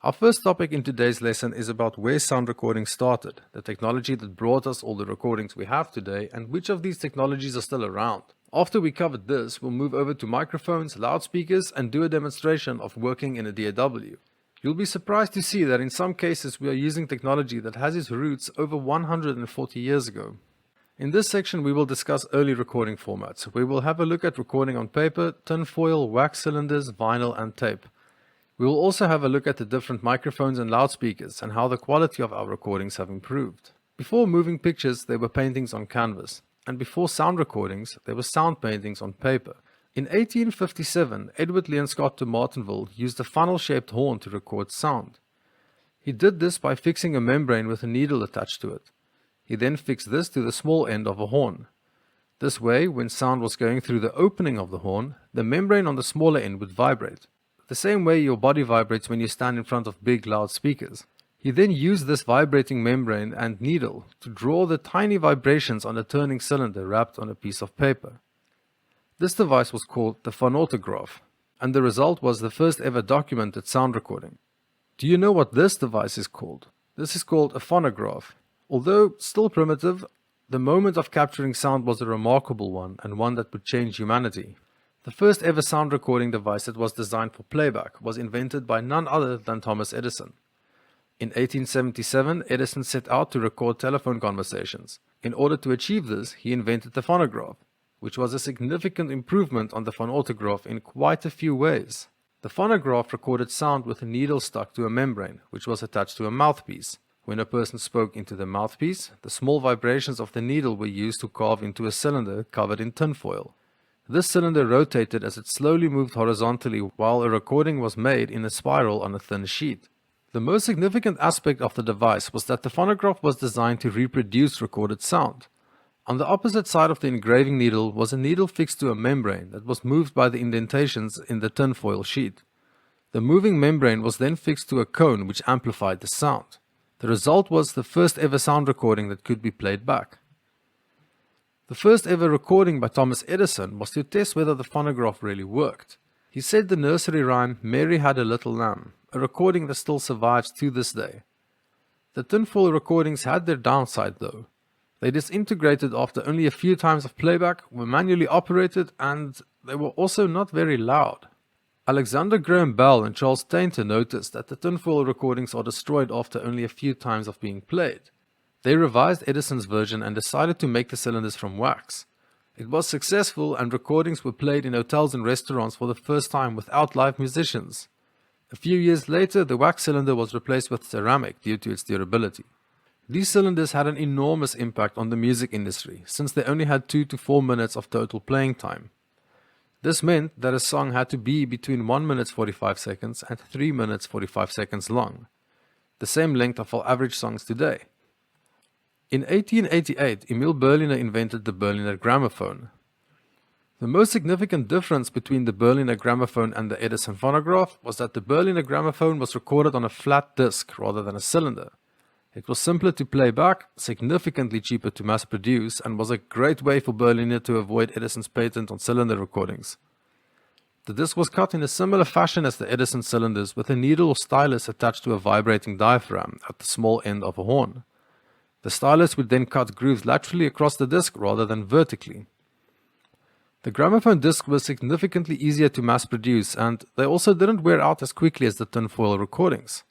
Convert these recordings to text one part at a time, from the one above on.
Our first topic in today's lesson is about where sound recording started, the technology that brought us all the recordings we have today, and which of these technologies are still around. After we covered this, we'll move over to microphones, loudspeakers, and do a demonstration of working in a DAW. You'll be surprised to see that in some cases we are using technology that has its roots over 140 years ago. In this section we will discuss early recording formats. We will have a look at recording on paper, tinfoil, wax cylinders, vinyl, and tape. We will also have a look at the different microphones and loudspeakers and how the quality of our recordings have improved. Before moving pictures, there were paintings on canvas, and before sound recordings, there were sound paintings on paper. In 1857, Edward Leon Scott de Martinville used a funnel-shaped horn to record sound. He did this by fixing a membrane with a needle attached to it. He then fixed this to the small end of a horn. This way, when sound was going through the opening of the horn, the membrane on the smaller end would vibrate, the same way your body vibrates when you stand in front of big loud speakers. He then used this vibrating membrane and needle to draw the tiny vibrations on a turning cylinder wrapped on a piece of paper. This device was called the phonautograph, and the result was the first ever documented sound recording. Do you know what this device is called? This is called a phonograph. Although still primitive, the moment of capturing sound was a remarkable one and one that would change humanity. The first ever sound recording device that was designed for playback was invented by none other than Thomas Edison. In 1877, Edison set out to record telephone conversations. In order to achieve this, he invented the phonograph, which was a significant improvement on the phonautograph in quite a few ways. The phonograph recorded sound with a needle stuck to a membrane, which was attached to a mouthpiece. When a person spoke into the mouthpiece, the small vibrations of the needle were used to carve into a cylinder covered in tinfoil. This cylinder rotated as it slowly moved horizontally while a recording was made in a spiral on a thin sheet. The most significant aspect of the device was that the phonograph was designed to reproduce recorded sound. On the opposite side of the engraving needle was a needle fixed to a membrane that was moved by the indentations in the tinfoil sheet. The moving membrane was then fixed to a cone which amplified the sound. The result was the first ever sound recording that could be played back. The first ever recording by Thomas Edison was to test whether the phonograph really worked. He said the nursery rhyme, "Mary Had a Little Lamb," a recording that still survives to this day. The tinfoil recordings had their downside though. They disintegrated after only a few times of playback, were manually operated, and they were also not very loud. Alexander Graham Bell and Charles Tainter noticed that the tinfoil recordings are destroyed after only a few times of being played. They revised Edison's version and decided to make the cylinders from wax. It was successful and recordings were played in hotels and restaurants for the first time without live musicians. A few years later, the wax cylinder was replaced with ceramic due to its durability. These cylinders had an enormous impact on the music industry, since they only had 2 to 4 minutes of total playing time. This meant that a song had to be between 1 minute 45 seconds and 3 minutes 45 seconds long, the same length of our average songs today. In 1888, Emil Berliner invented the Berliner gramophone. The most significant difference between the Berliner gramophone and the Edison phonograph was that the Berliner gramophone was recorded on a flat disc rather than a cylinder. It was simpler to play back, significantly cheaper to mass produce, and was a great way for Berliner to avoid Edison's patent on cylinder recordings. The disc was cut in a similar fashion as the Edison cylinders, with a needle or stylus attached to a vibrating diaphragm at the small end of a horn. The stylus would then cut grooves laterally across the disc rather than vertically. The gramophone discs were significantly easier to mass produce, and they also didn't wear out as quickly as the tinfoil recordings.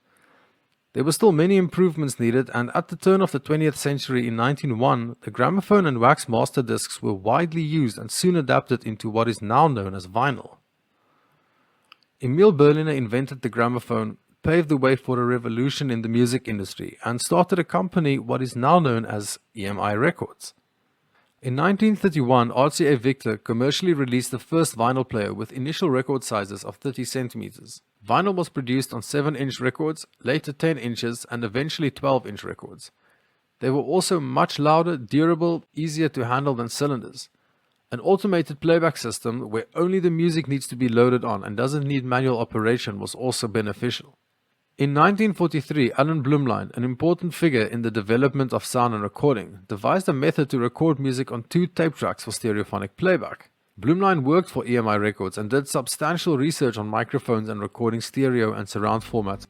There were still many improvements needed, and at the turn of the 20th century in 1901, the gramophone and wax master discs were widely used and soon adapted into what is now known as vinyl. Emil Berliner invented the gramophone, paved the way for a revolution in the music industry, and started a company what is now known as EMI Records. In 1931, RCA Victor commercially released the first vinyl player with initial record sizes of 30 centimeters. Vinyl was produced on 7-inch records, later 10 inches, and eventually 12-inch records. They were also much louder, durable, easier to handle than cylinders. An automated playback system where only the music needs to be loaded on and doesn't need manual operation was also beneficial. In 1943, Alan Blumlein, an important figure in the development of sound and recording, devised a method to record music on 2 tape tracks for stereophonic playback. Blumlein worked for EMI Records and did substantial research on microphones and recording stereo and surround formats.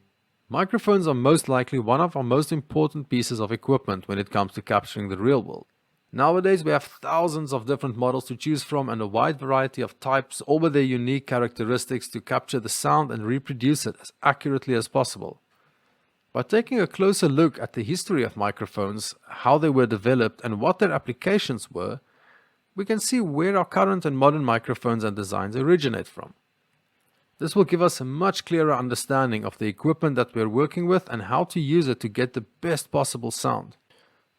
Microphones are most likely one of our most important pieces of equipment when it comes to capturing the real world. Nowadays we have thousands of different models to choose from and a wide variety of types, all with their unique characteristics to capture the sound and reproduce it as accurately as possible. By taking a closer look at the history of microphones, how they were developed and what their applications were, we can see where our current and modern microphones and designs originate from. This will give us a much clearer understanding of the equipment that we're working with and how to use it to get the best possible sound.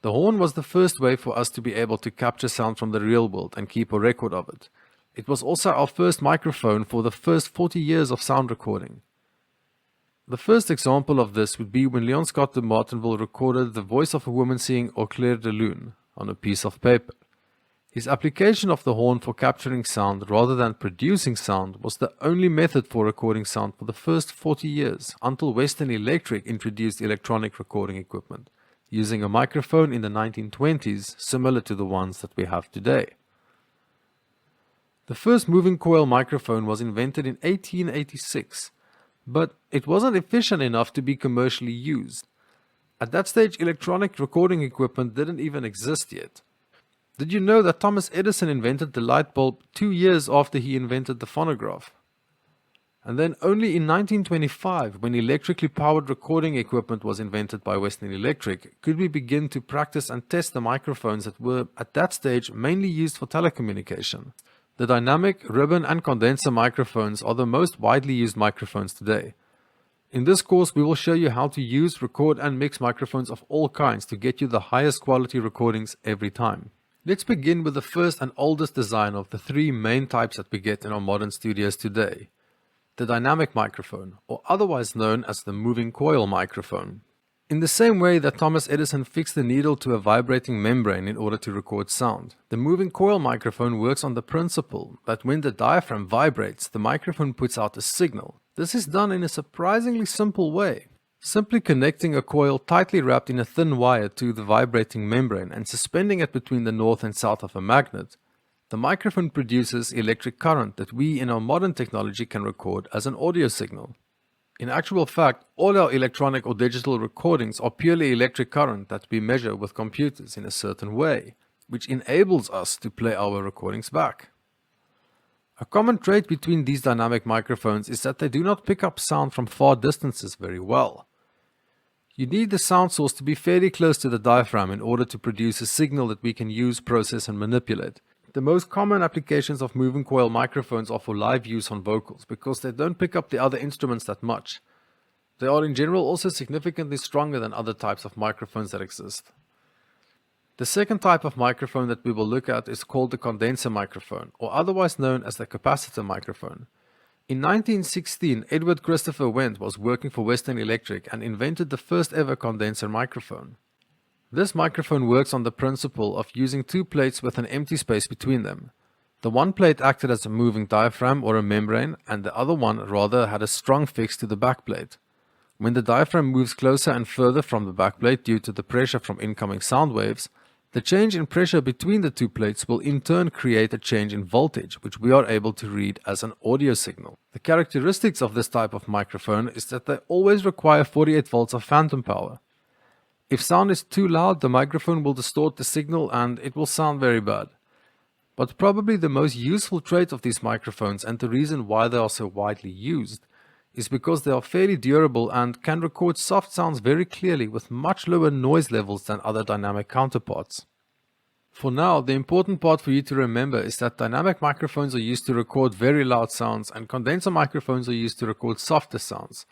The horn was the first way for us to be able to capture sound from the real world and keep a record of it. It was also our first microphone for the first 40 years of sound recording. The first example of this would be when Leon Scott de Martinville recorded the voice of a woman singing Au clair de lune on a piece of paper. His application of the horn for capturing sound rather than producing sound was the only method for recording sound for the first 40 years until Western Electric introduced electronic recording equipment, using a microphone in the 1920s similar to the ones that we have today. The first moving coil microphone was invented in 1886, but it wasn't efficient enough to be commercially used. At that stage, electronic recording equipment didn't even exist yet. Did you know that Thomas Edison invented the light bulb 2 years after he invented the phonograph? And then only in 1925, when electrically powered recording equipment was invented by Western Electric, could we begin to practice and test the microphones that were at that stage mainly used for telecommunication. The dynamic, ribbon and condenser microphones are the most widely used microphones today. In this course we will show you how to use, record and mix microphones of all kinds to get you the highest quality recordings every time. Let's begin with the first and oldest design of the three main types that we get in our modern studios today. The dynamic microphone, or otherwise known as the moving coil microphone. In the same way that Thomas Edison fixed the needle to a vibrating membrane in order to record sound, the moving coil microphone works on the principle that when the diaphragm vibrates, the microphone puts out a signal. This is done in a surprisingly simple way. Simply connecting a coil tightly wrapped in a thin wire to the vibrating membrane and suspending it between the north and south of a magnet, the microphone produces electric current that we in our modern technology can record as an audio signal. In actual fact, all our electronic or digital recordings are purely electric current that we measure with computers in a certain way, which enables us to play our recordings back. A common trait between these dynamic microphones is that they do not pick up sound from far distances very well. You need the sound source to be fairly close to the diaphragm in order to produce a signal that we can use, process and manipulate. The most common applications of moving coil microphones are for live use on vocals because they don't pick up the other instruments that much. They are in general also significantly stronger than other types of microphones that exist. The second type of microphone that we will look at is called the condenser microphone, or otherwise known as the capacitor microphone. In 1916, Edward Christopher Wendt was working for Western Electric and invented the first ever condenser microphone. This microphone works on the principle of using two plates with an empty space between them. The one plate acted as a moving diaphragm or a membrane, and the other one rather had a strong fix to the backplate. When the diaphragm moves closer and further from the backplate due to the pressure from incoming sound waves, the change in pressure between the two plates will in turn create a change in voltage, which we are able to read as an audio signal. The characteristics of this type of microphone is that they always require 48 volts of phantom power. If sound is too loud, the microphone will distort the signal and it will sound very bad. But probably the most useful trait of these microphones, and the reason why they are so widely used, is because they are fairly durable and can record soft sounds very clearly with much lower noise levels than other dynamic counterparts. For now, the important part for you to remember is that dynamic microphones are used to record very loud sounds and condenser microphones are used to record softer sounds,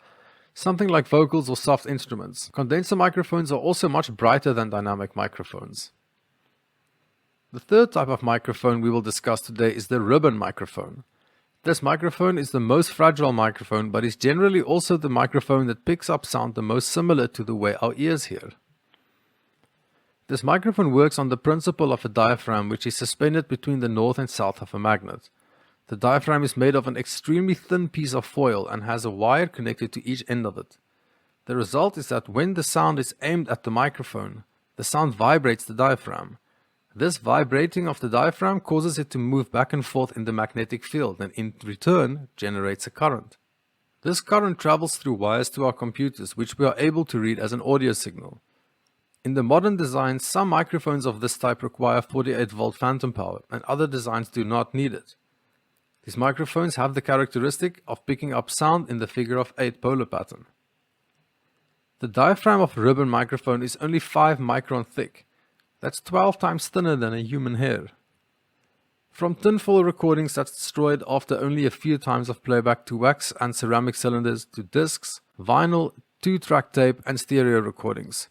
something like vocals or soft instruments. Condenser microphones are also much brighter than dynamic microphones. The third type of microphone we will discuss today is the ribbon microphone. This microphone is the most fragile microphone, but is generally also the microphone that picks up sound the most similar to the way our ears hear. This microphone works on the principle of a diaphragm which is suspended between the north and south of a magnet. The diaphragm is made of an extremely thin piece of foil and has a wire connected to each end of it. The result is that when the sound is aimed at the microphone, the sound vibrates the diaphragm. This vibrating of the diaphragm causes it to move back and forth in the magnetic field and in return generates a current. This current travels through wires to our computers, which we are able to read as an audio signal. In the modern designs, some microphones of this type require 48-volt phantom power, and other designs do not need it. These microphones have the characteristic of picking up sound in the figure of 8 polar pattern. The diaphragm of a ribbon microphone is only 5 micron thick. That's 12 times thinner than a human hair. From tinfoil recordings that's destroyed after only a few times of playback to wax and ceramic cylinders to discs, vinyl, 2-track tape and stereo recordings.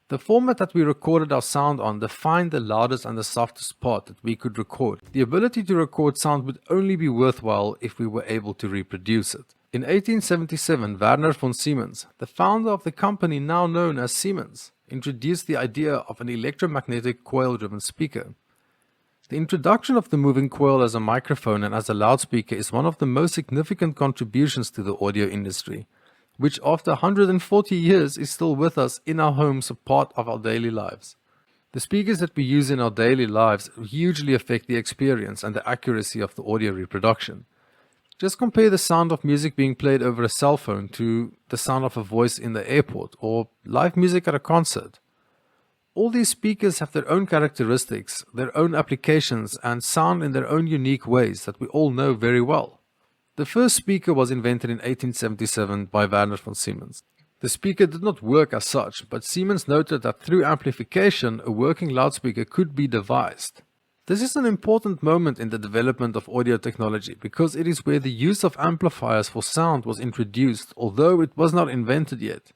The format that we recorded our sound on defined the loudest and the softest part that we could record. The ability to record sound would only be worthwhile if we were able to reproduce it. In 1877, Werner von Siemens, the founder of the company now known as Siemens, introduced the idea of an electromagnetic coil-driven speaker. The introduction of the moving coil as a microphone and as a loudspeaker is one of the most significant contributions to the audio industry, which after 140 years is still with us in our homes, a part of our daily lives. The speakers that we use in our daily lives hugely affect the experience and the accuracy of the audio reproduction. Just compare the sound of music being played over a cell phone to the sound of a voice in the airport or live music at a concert. All these speakers have their own characteristics, their own applications, and sound in their own unique ways that we all know very well. The first speaker was invented in 1877 by Werner von Siemens. The speaker did not work as such, but Siemens noted that through amplification, a working loudspeaker could be devised. This is an important moment in the development of audio technology because it is where the use of amplifiers for sound was introduced, although it was not invented yet.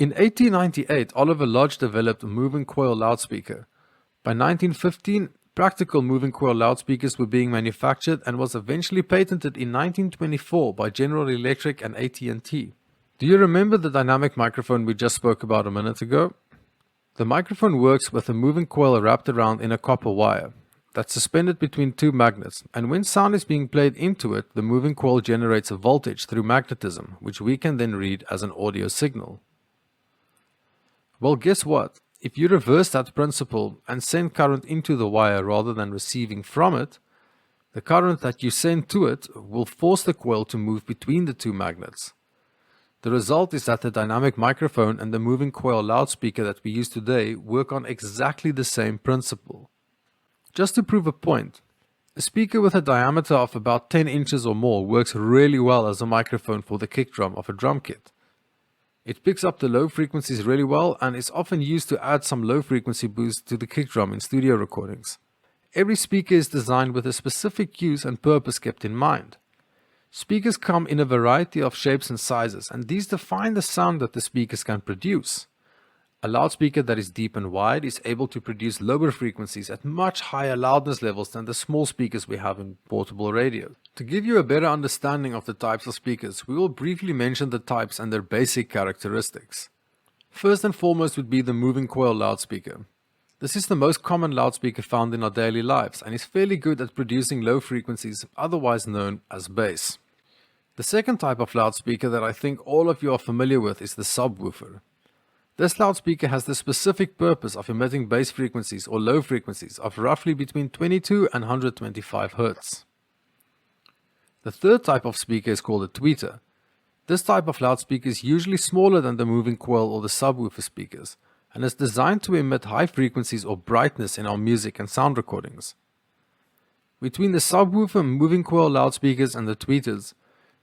In 1898, Oliver Lodge developed a moving coil loudspeaker. By 1915, practical moving coil loudspeakers were being manufactured and was eventually patented in 1924 by General Electric and AT&T. Do you remember the dynamic microphone we just spoke about a minute ago? The microphone works with a moving coil wrapped around in a copper wire that's suspended between 2 magnets, and when sound is being played into it, the moving coil generates a voltage through magnetism, which we can then read as an audio signal. Well, guess what? If you reverse that principle and send current into the wire rather than receiving from it, the current that you send to it will force the coil to move between the 2 magnets. The result is that the dynamic microphone and the moving coil loudspeaker that we use today work on exactly the same principle. Just to prove a point, a speaker with a diameter of about 10 inches or more works really well as a microphone for the kick drum of a drum kit. It picks up the low frequencies really well and is often used to add some low frequency boost to the kick drum in studio recordings. Every speaker is designed with a specific use and purpose kept in mind. Speakers come in a variety of shapes and sizes, and these define the sound that the speakers can produce. A loudspeaker that is deep and wide is able to produce lower frequencies at much higher loudness levels than the small speakers we have in portable radios. To give you a better understanding of the types of speakers, we will briefly mention the types and their basic characteristics. First and foremost would be the moving coil loudspeaker. This is the most common loudspeaker found in our daily lives and is fairly good at producing low frequencies, otherwise known as bass. The second type of loudspeaker that I think all of you are familiar with is the subwoofer. This loudspeaker has the specific purpose of emitting bass frequencies or low frequencies of roughly between 22 and 125 Hz. The third type of speaker is called a tweeter. This type of loudspeaker is usually smaller than the moving coil or the subwoofer speakers, and is designed to emit high frequencies or brightness in our music and sound recordings. Between the subwoofer, moving coil loudspeakers and the tweeters,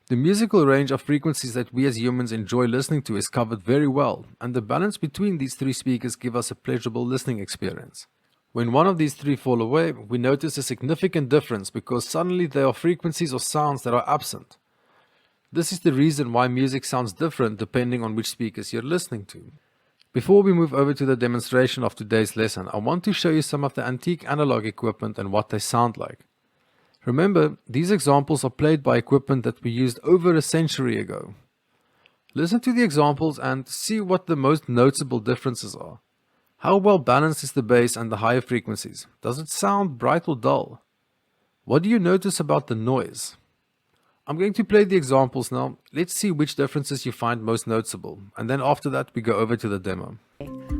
the musical range of frequencies that we as humans enjoy listening to is covered very well, and the balance between these 3 speakers give us a pleasurable listening experience. When one of these 3 fall away, we notice a significant difference because suddenly there are frequencies or sounds that are absent. This is the reason why music sounds different depending on which speakers you're listening to. Before we move over to the demonstration of today's lesson, I want to show you some of the antique analog equipment and what they sound like. Remember, these examples are played by equipment that we used over a century ago. Listen to the examples and see what the most noticeable differences are. How well balanced is the bass and the higher frequencies? Does it sound bright or dull? What do you notice about the noise? I'm going to play the examples now. Let's see which differences you find most noticeable, and then after that we go over to the demo.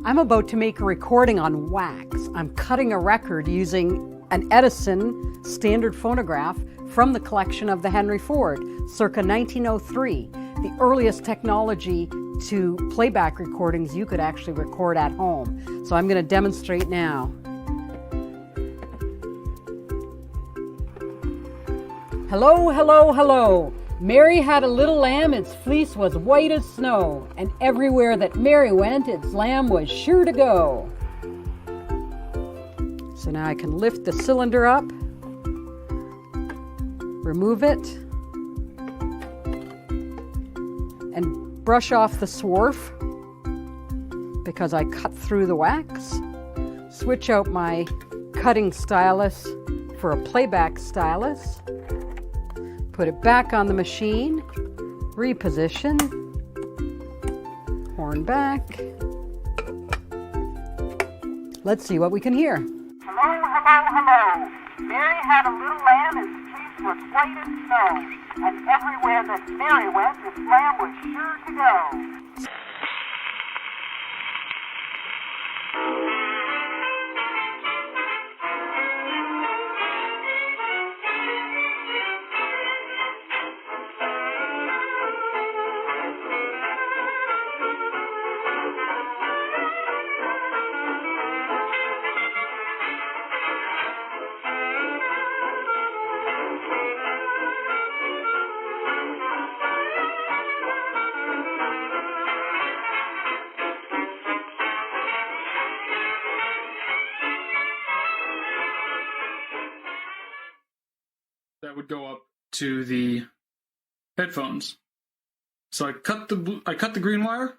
I'm about to make a recording on wax. I'm cutting a record using an Edison standard phonograph from the collection of the Henry Ford, circa 1903. the earliest technology to playback recordings you could actually record at home. So I'm going to demonstrate now. Hello, hello, hello. Mary had a little lamb, its fleece was white as snow, and everywhere that Mary went, its lamb was sure to go. So now I can lift the cylinder up, remove it, and brush off the swarf because I cut through the wax. Switch out my cutting stylus for a playback stylus. Put it back on the machine, reposition, horn back. Let's see what we can hear. Hello, hello, hello. Mary had a little lamb, its fleece was white as snow, and everywhere that Mary went, its lamb was sure to go. That would go up to the headphones. So I cut the green wire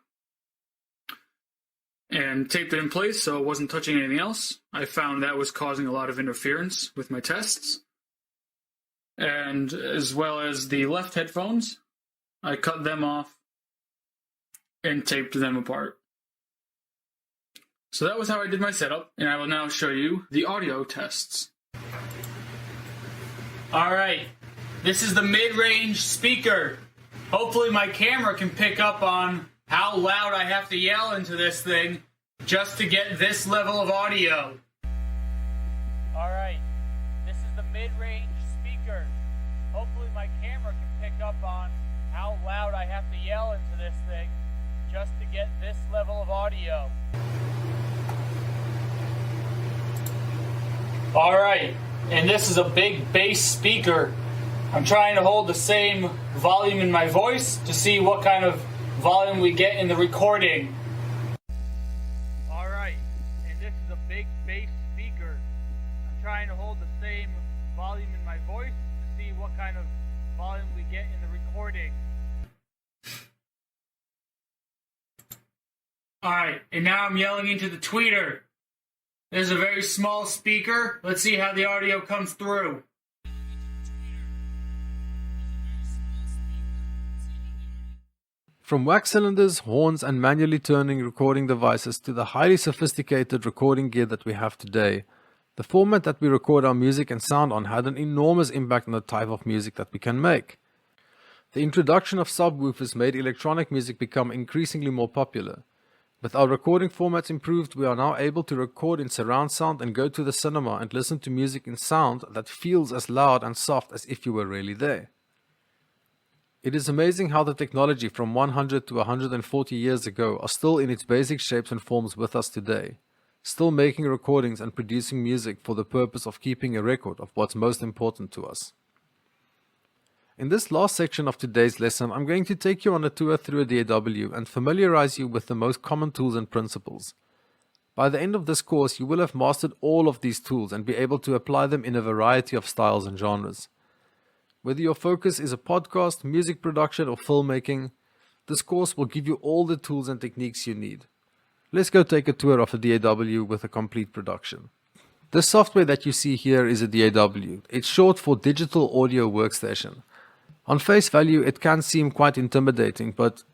and taped it in place so it wasn't touching anything else. I found that was causing a lot of interference with my tests. And as well as the left headphones, I cut them off and taped them apart. So that was how I did my setup, and I will now show you the audio tests. Alright, this is the mid-range speaker. Hopefully my camera can pick up on how loud I have to yell into this thing just to get this level of audio. Alright, this is the mid-range speaker. Hopefully my camera can pick up on how loud I have to yell into this thing just to get this level of audio. Alright. And this is a big bass speaker. I'm trying to hold the same volume in my voice to see what kind of volume we get in the recording. Alright, and this is a big bass speaker. I'm trying to hold the same volume in my voice to see what kind of volume we get in the recording. Alright, and now I'm yelling into the tweeter. There's a very small speaker. Let's see how the audio comes through. From wax cylinders, horns, and manually turning recording devices to the highly sophisticated recording gear that we have today, the format that we record our music and sound on had an enormous impact on the type of music that we can make. The introduction of subwoofers made electronic music become increasingly more popular. With our recording formats improved, we are now able to record in surround sound and go to the cinema and listen to music in sound that feels as loud and soft as if you were really there. It is amazing how the technology from 100 to 140 years ago are still in its basic shapes and forms with us today, still making recordings and producing music for the purpose of keeping a record of what's most important to us. In this last section of today's lesson, I'm going to take you on a tour through a DAW and familiarize you with the most common tools and principles. By the end of this course, you will have mastered all of these tools and be able to apply them in a variety of styles and genres. Whether your focus is a podcast, music production, or filmmaking, this course will give you all the tools and techniques you need. Let's go take a tour of a DAW with a complete production. The software that you see here is a DAW. It's short for Digital Audio Workstation. On face value, it can seem quite intimidating, but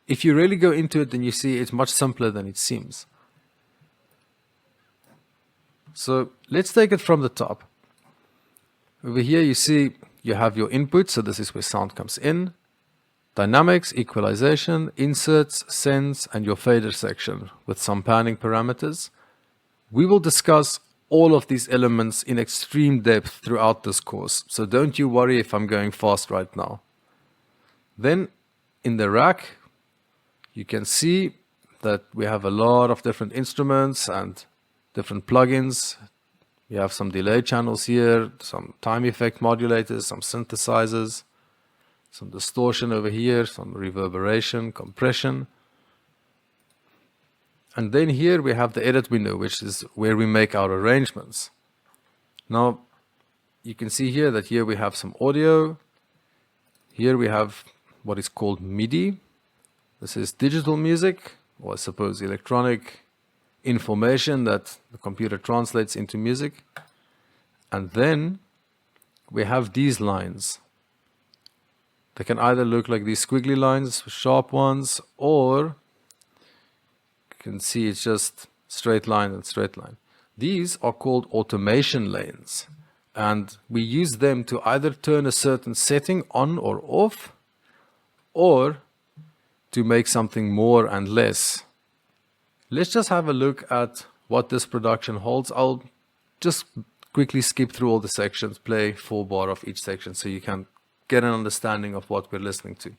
if you really go into it, then you see it's much simpler than it seems. So let's take it from the top. Over here you see you have your input, so this is where sound comes in, dynamics, equalization, inserts, sends, and your fader section with some panning parameters. We will discuss all of these elements in extreme depth throughout this course, so don't you worry if I'm going fast right now. Then in the rack, you can see that we have a lot of different instruments and different plugins. We have some delay channels here, some time effect modulators, some synthesizers, some distortion over here, some reverberation, compression. And then here we have the edit window, which is where we make our arrangements. Now, you can see here that here we have some audio. Here we have what is called MIDI. This is digital music, or I suppose electronic information that the computer translates into music. And then we have these lines. They can either look like these squiggly lines, sharp ones, or you can see it's just straight line and straight line. These are called automation lanes, and we use them to either turn a certain setting on or off, or to make something more and less. Let's just have a look at what this production holds. I'll just quickly skip through all the sections, play 4 bar of each section so you can get an understanding of what we're listening to.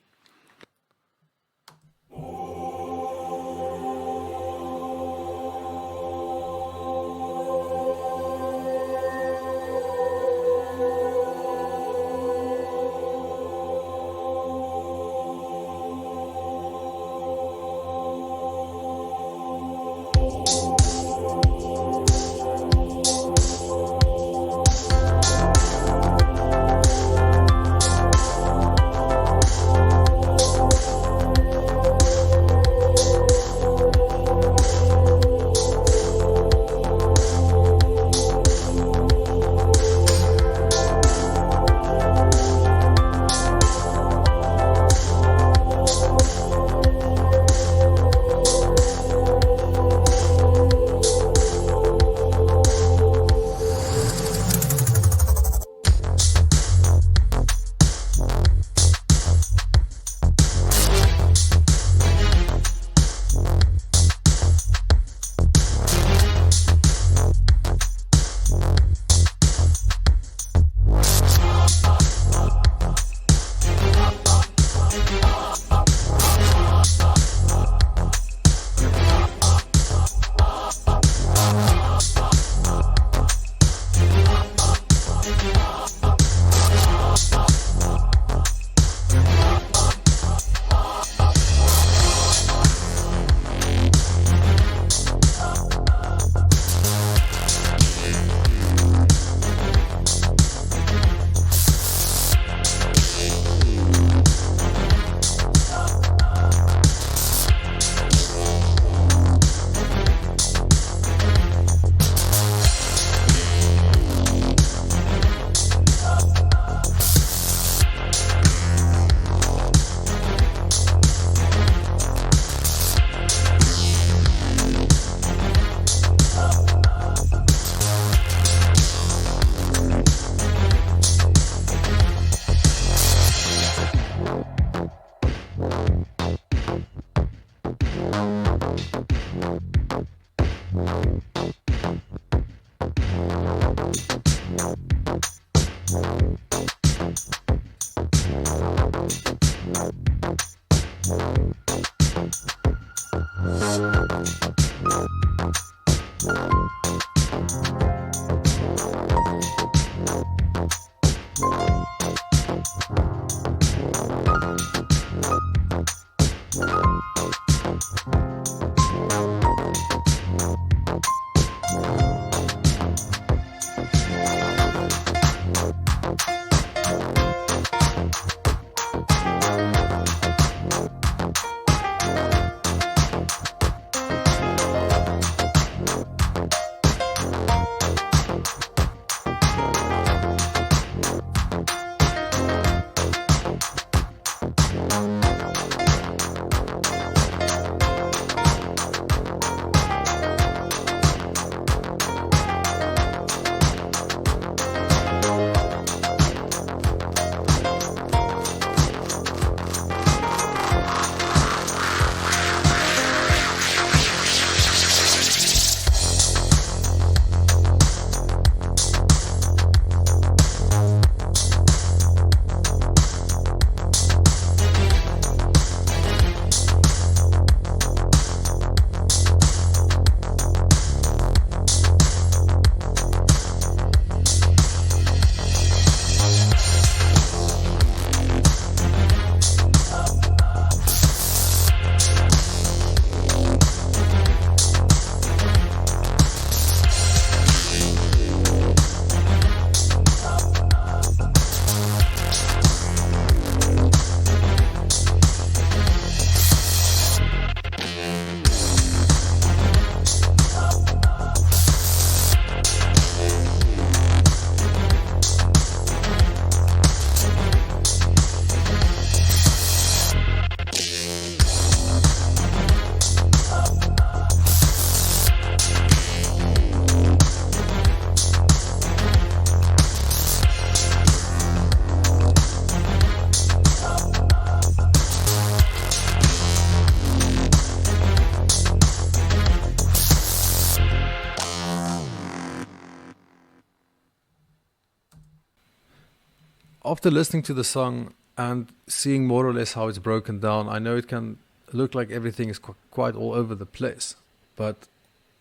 After listening to the song and seeing more or less how it's broken down, I know it can look like everything is quite all over the place. But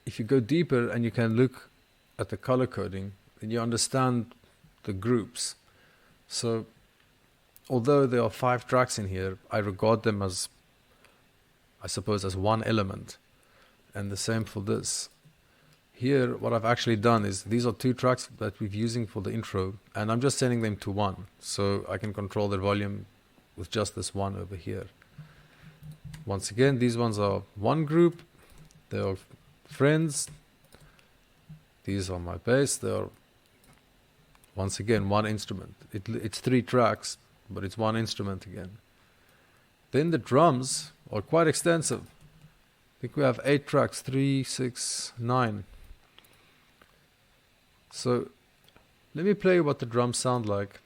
if you go deeper and you can look at the color coding, then you understand the groups. So although there are 5 tracks in here, I regard them as, I suppose, as one element. And the same for this. Here, what I've actually done is, these are 2 tracks that we're using for the intro, and I'm just sending them to one, so I can control their volume with just this one over here. Once again, these ones are one group, they are friends, these are my bass, they are, once again, one instrument. It's 3 tracks, but it's one instrument again. Then the drums are quite extensive. I think we have 8 tracks, 3, 6, 9. So let me play what the drums sound like.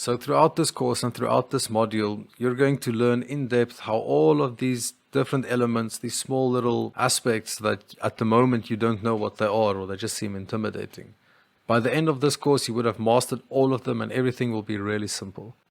So throughout this course and throughout this module, you're going to learn in depth how all of these different elements, these small little aspects that at the moment you don't know what they are or they just seem intimidating. By the end of this course, you would have mastered all of them and everything will be really simple.